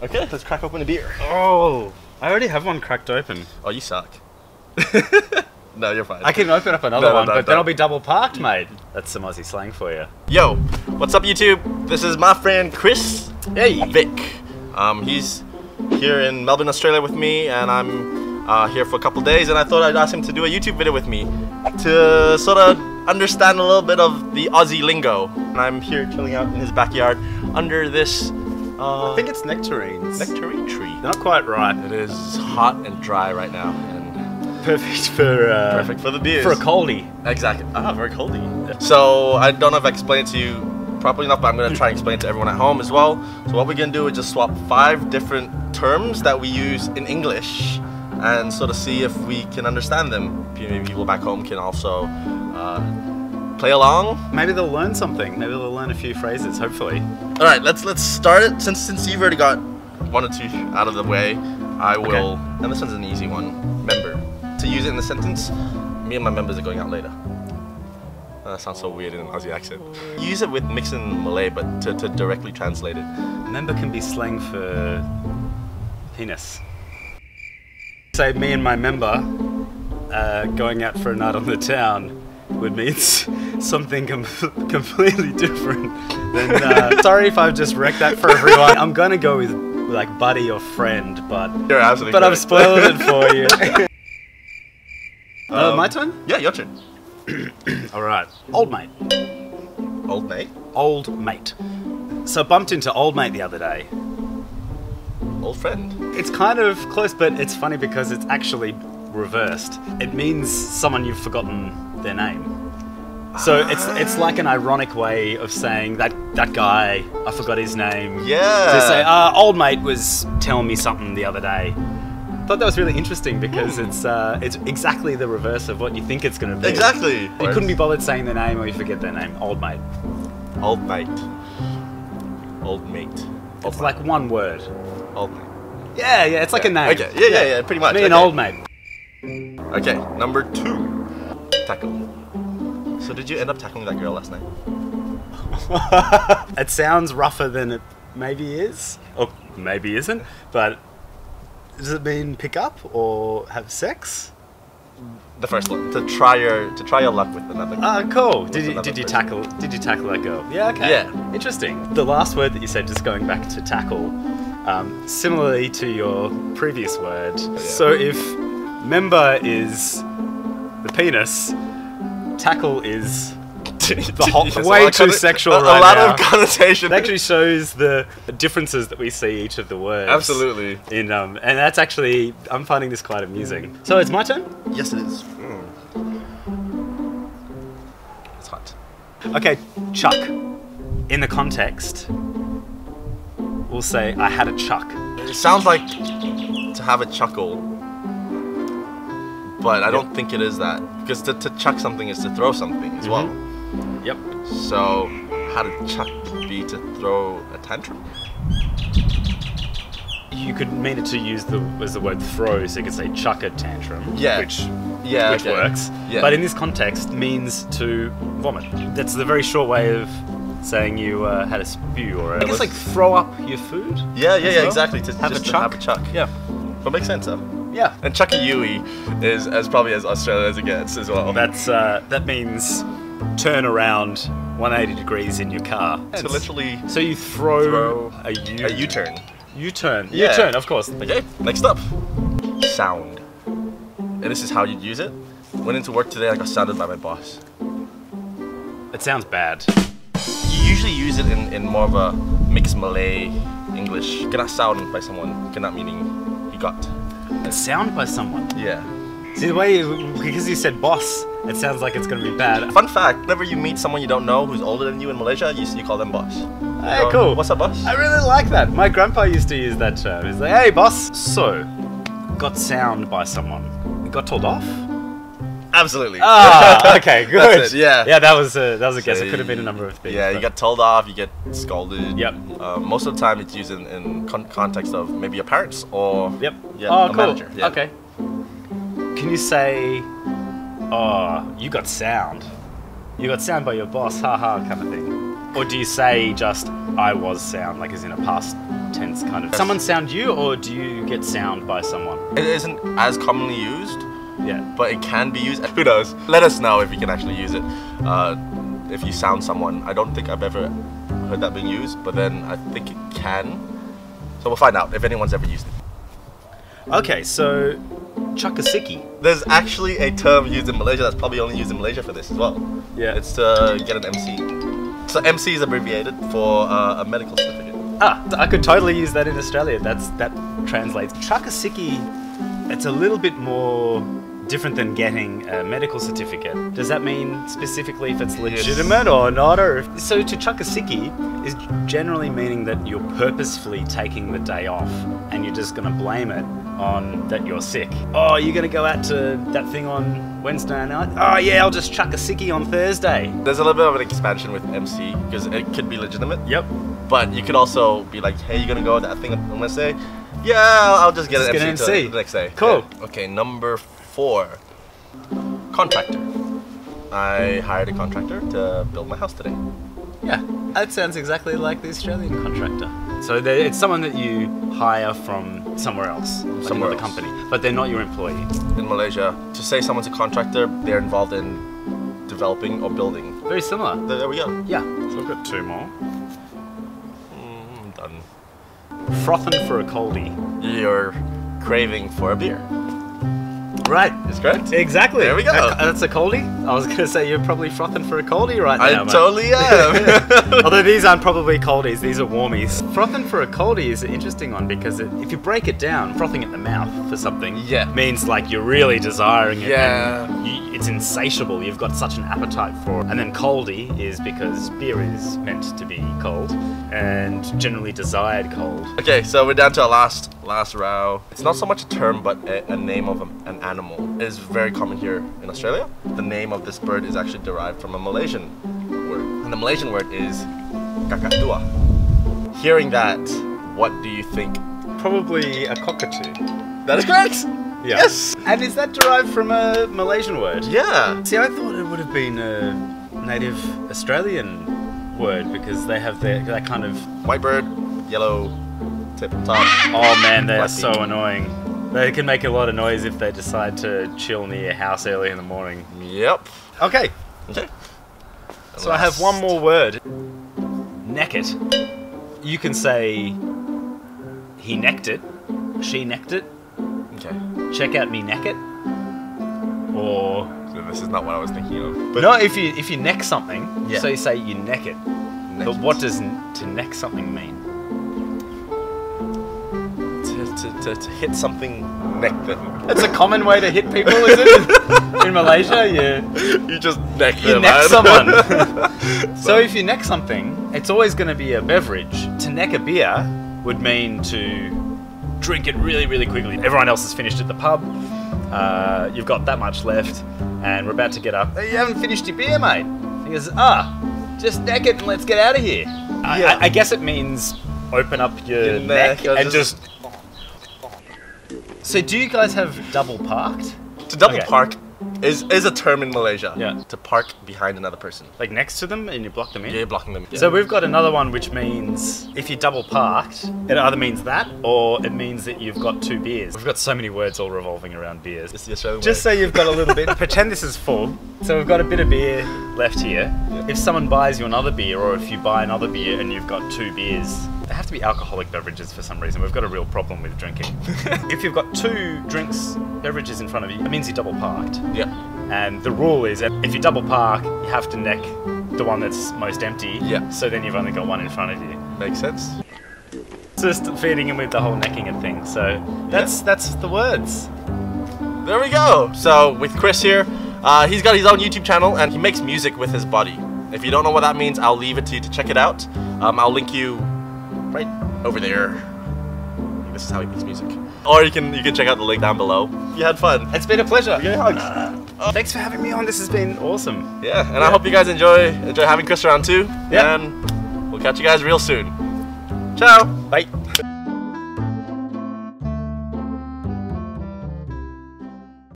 Okay, let's crack open a beer. Oh, I already have one cracked open. Oh, you suck. No, you're fine. I can open up another one, but then no. I'll be double parked, mate. That's some Aussie slang for you. Yo, what's up YouTube? This is my friend Chris. Hey. Vic. He's here in Melbourne, Australia with me, and I'm here for a couple days, and I thought I'd ask him to do a YouTube video with me to sort of understand a little bit of the Aussie lingo. And I'm here chilling out in his backyard under this I think it's nectarines. nectarine tree. They're not quite right. It is hot and dry right now, and Perfect for the beers. For a coldie. Exactly. Ah, very coldie. So I don't know if I explained it to you properly enough, but I'm going to try and explain it to everyone at home as well. So what we're going to do is just swap 5 different terms that we use in English and sort of see if we can understand them. Maybe people back home can also play along. Maybe they'll learn something. Maybe they'll learn a few phrases, hopefully. All right, let's start it. Since you've already got 1 or 2 out of the way, I will, and this one's an easy one, member. To use it in the sentence, me and my members are going out later. That sounds so weird in an Aussie accent. Use it with mix in Malay, but to directly translate it. Member can be slang for penis. Say me and my member going out for a night on the town would mean something completely different than... sorry if I've just wrecked that for everyone. I'm gonna go with like buddy or friend, but... You're absolutely But correct. I've spoiled it for you. My turn? Yeah, your turn. Alright. Old mate. Old mate? Old mate. So bumped into old mate the other day. Old friend. It's kind of close, but it's funny because it's actually reversed. It means someone you've forgotten their name. So it's like an ironic way of saying that guy, I forgot his name. Yeah. So say, old mate was telling me something the other day. I thought that was really interesting because it's exactly the reverse of what you think it's going to be. Exactly. You couldn't be bothered saying their name or you forget their name. Old mate. Old mate. Old mate. Old It's mate. like one word. Old mate. Yeah, it's like a name. Okay, yeah, pretty much. Me and old mate. Okay, number 2. Tackle. So did you end up tackling that girl last night? It sounds rougher than it maybe is, or maybe isn't, but does it mean pick up or have sex? The first one. To try your luck with another girl. Ah, cool. With Did you another tackle that girl? Yeah, okay. Yeah. Interesting. The last word that you said, just going back to tackle, similarly to your previous word. Yeah. So if member is the penis, tackle is the whole, way too sexual right now. A lot of connotation. It actually shows the differences that we see each of the words. Absolutely. And that's actually, I'm finding this quite amusing. So it's my turn? Yes, it is. It's hot. Okay, chuck. In the context, we'll say, I had a chuck. It sounds like to have a chuckle, but I don't think it is that. Because to chuck something is to throw something as well. Yep. So, how to chuck be to throw a tantrum? You could mean it to use the word throw, so you could say chuck a tantrum, Yeah. which okay. works. Yeah. But in this context, means to vomit. That's the very short way of saying you had a spew, or I guess like throw up your food. Yeah, well. exactly. To Have just a to chuck. have a chuck. Yeah. But makes sense though. Yeah. And chuck a Yui is as probably as Australian as it gets as well. That means turn around 180 degrees in your car. To literally So you throw a U-turn. U-turn. Yeah. U-turn, of course. Okay, next up. Sound. And this is how you'd use it. Went into work today, I got sounded by my boss. It sounds bad. You usually use it in more of a mixed Malay English. Kena sound by someone. Kena meaning he got. It's sound by someone. Yeah. See, the way because you said boss, it sounds like it's going to be bad. Fun fact, whenever you meet someone you don't know who's older than you in Malaysia, you call them boss. Hey, cool. What's up, boss? I really like that. My grandpa used to use that term. He's like, hey, boss. So, got sound by someone. Got told off? Absolutely. Ah, okay, good. That's it, yeah. Yeah, that was a guess. It could have been a number of things. Yeah, you get told off, you get scolded. Yep. Most of the time it's used in context of maybe your parents or Yep. yeah, a cool. manager. Yeah. Okay. Can you say, oh, you got sound? You got sound by your boss, haha, kind of thing. Or do you say just, I was sound, like as in a past tense kind of. Someone sound you, or do you get sound by someone? It isn't as commonly used, Yeah. but it can be used. Who knows? Let us know if you can actually use it. If you sound someone. I don't think I've ever heard that being used, but then I think it can. So we'll find out if anyone's ever used it. Okay, so Sickie. There's actually a term used in Malaysia that's probably only used in Malaysia for this as well. Yeah. It's to get an MC. So MC is abbreviated for a medical certificate. Ah, I could totally use that in Australia. That translates. Sickie, it's a little bit more different than getting a medical certificate. Does that mean specifically if it's legitimate or not? Or if, so to Sickie is generally meaning that you're purposefully taking the day off and you're just going to blame it on that you're sick. Oh, you're going to go out to that thing on Wednesday night? Oh yeah, I'll just chuck a sickie on Thursday. There's a little bit of an expansion with MC because it could be legitimate. Yep. But you could also be like, hey, you're going to go to that thing on Wednesday? Yeah, I'll just get an MC the next day. Cool. Yeah. Okay, number 4. Contractor. I hired a contractor to build my house today. Yeah, that sounds exactly like the Australian contractor. So it's someone that you hire from somewhere else, like another company, but they're not your employee. In Malaysia, to say someone's a contractor, they're involved in developing or building. Very similar. There we go. Yeah. So I've got 2 more. I'm done. Frothing for a coldie. You're craving for a beer. Right. That's correct. Exactly. There we go. That's a coldie. I was going to say you're probably frothing for a coldie right now, I totally am. Although these aren't probably coldies, these are warmies. Frothing for a coldie is an interesting one because if you break it down, frothing at the mouth for something means like you're really desiring it. Yeah. And it's insatiable. You've got such an appetite for it. And then coldie is because beer is meant to be cold and generally desired cold. Okay, so we're down to our last row. It's not so much a term, but a name of an animal. It is very common here in Australia. The name of this bird is actually derived from a Malaysian word. And the Malaysian word is cockatoo. Hearing that, what do you think? Probably a cockatoo. That is correct! Yeah. Yes! And is that derived from a Malaysian word? Yeah. See, I thought it would have been a native Australian word because they have that kind of... White bird, yellow tip on top. Oh man, they are Black so beak. annoying. They can make a lot of noise if they decide to chill near your house early in the morning. Yep. Okay. Okay. So I have one more word. Neck it. You can say he necked it, she necked it, Okay. check out me neck it, or... So this is not what I was thinking of. But No, if you neck something, Yeah. so you say you neck it. But what does to neck something mean? To hit something, neck them. It's a common way to hit people, is it? In Malaysia, You just neck you them, neck man. someone. So if you neck something, it's always going to be a beverage. To neck a beer would mean to drink it really, really quickly. Everyone else has finished at the pub. You've got that much left, and we're about to get up. You haven't finished your beer, mate. He goes, just neck it and let's get out of here. Yeah. I guess it means open up your neck or and just... So do you guys have double parked? To double Okay. park is a term in Malaysia. Yeah. To park behind another person. Like next to them and you block them in? Yeah, you're blocking them. So we've got another one which means if you double parked, it either means that or it means that you've got 2 beers. We've got so many words all revolving around beers. It's the Australian Just way. say you've got a little bit, pretend this is full. So we've got a bit of beer left here. Yeah. If someone buys you another beer or if you buy another beer and you've got 2 beers, they have to be alcoholic beverages for some reason. We've got a real problem with drinking. If you've got 2 beverages in front of you, it means you're double parked. Yeah. And the rule is that if you double park, you have to neck the one that's most empty. Yeah. So then you've only got one in front of you. Makes sense. Just feeding him with the whole necking and thing. So that's the words. There we go. So with Chris here, he's got his own YouTube channel and he makes music with his body. If you don't know what that means, I'll leave it to you to check it out. I'll link you right over there. This is how he makes music. Or you can check out the link down below. You had fun. It's been a pleasure. Give me a hug. Thanks for having me on. This has been awesome. Yeah, and I hope you guys enjoy having Chris around too. Yeah. And we'll catch you guys real soon. Ciao. Bye.